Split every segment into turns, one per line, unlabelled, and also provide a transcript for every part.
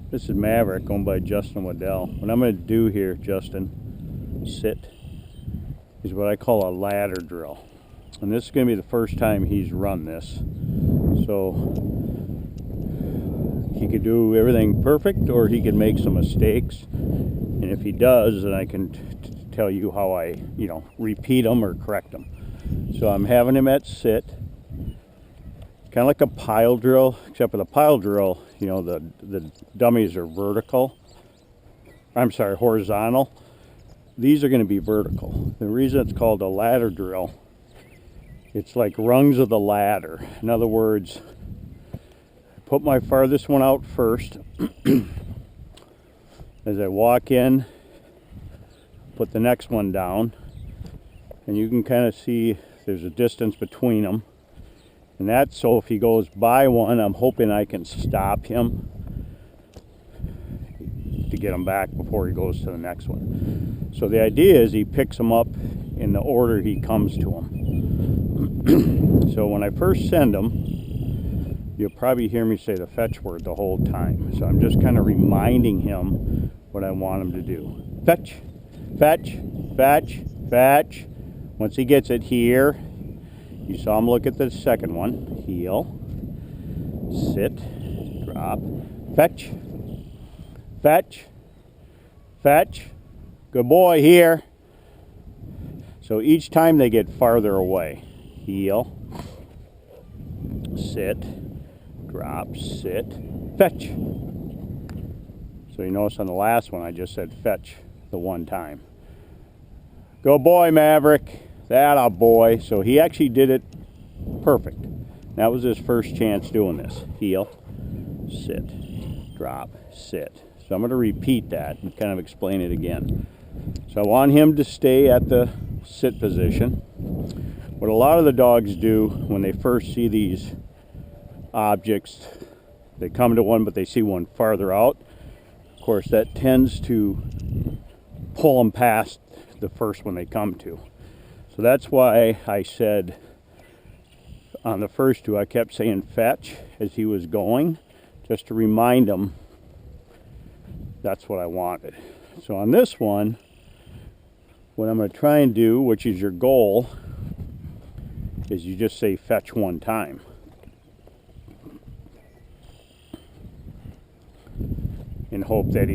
This is Maverick, owned by Justin Wudel. What I'm going to do here, Justin, sit, is what I call a ladder drill. And this is going to be the first time he's run this. So he could do everything perfect, or he could make some mistakes. And if he does, then I can tell you how I, repeat them or correct them. So I'm having him at sit. Kind of like a pile drill, except with a pile drill, the dummies are horizontal. These are going to be vertical. The reason it's called a ladder drill, it's like rungs of the ladder. In other words, I put my farthest one out first. As I walk in, put the next one down, and you can kind of see there's a distance between them. And that's so if he goes by one, I'm hoping I can stop him to get him back before he goes to the next one. So the idea is he picks them up in the order he comes to them. So when I first send him, you'll probably hear me say the fetch word the whole time. So I'm just kind of reminding him what I want him to do. Fetch, fetch, fetch, fetch. Once he gets it here, you saw him look at the second one. Heel, sit, drop, fetch, fetch, fetch. Good boy here. So each time they get farther away. Heel, sit, drop, sit, fetch. So you notice on the last one I just said fetch the one time. Good boy, Maverick. That a boy. So he actually did it perfect. That was his first chance doing this. Heel, sit, drop, sit. So I'm going to repeat that and kind of explain it again. So I want him to stay at the sit position. What a lot of the dogs do when they first see these objects, they come to one but they see one farther out. Of course, that tends to pull them past the first one they come to. So that's why I said on the first two, I kept saying fetch as he was going, just to remind him that's what I wanted. So on this one, what I'm going to try and do, which is your goal, is you just say fetch one time. In hope that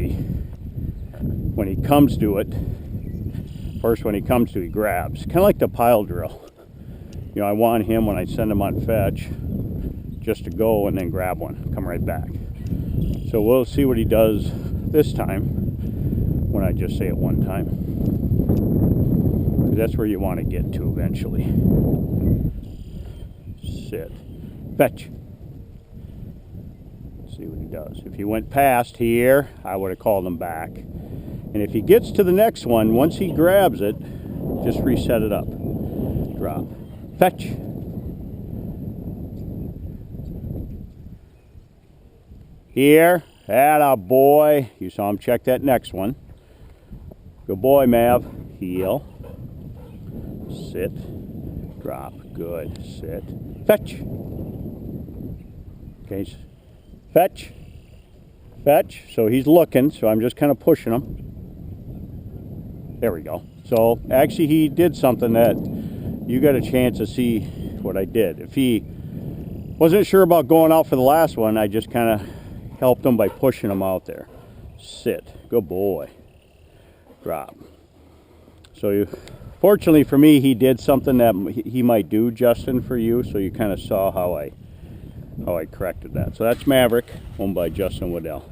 when he comes to it, first one he comes to, he grabs. Kind of like the pile drill. I want him, when I send him on fetch, just to go and then grab one, come right back. So we'll see what he does this time when I just say it one time. Because that's where you want to get to eventually. Sit. Fetch. See what he does. If he went past here, I would have called him back. And if he gets to the next one, once he grabs it, just reset it up. Drop. Fetch. Here. Atta boy. You saw him check that next one. Good boy, Mav. Heel. Sit. Drop. Good. Sit. Fetch. Okay. Fetch. Fetch. So he's looking, so I'm just kind of pushing him. There we go. So actually he did something that you got a chance to see what I did. If he wasn't sure about going out for the last one, I just kind of helped him by pushing him out there. Sit. Good boy. Drop. So fortunately for me, he did something that he might do, Justin, for you. So you kind of saw how I corrected that. So that's Maverick, owned by Justin Wudel.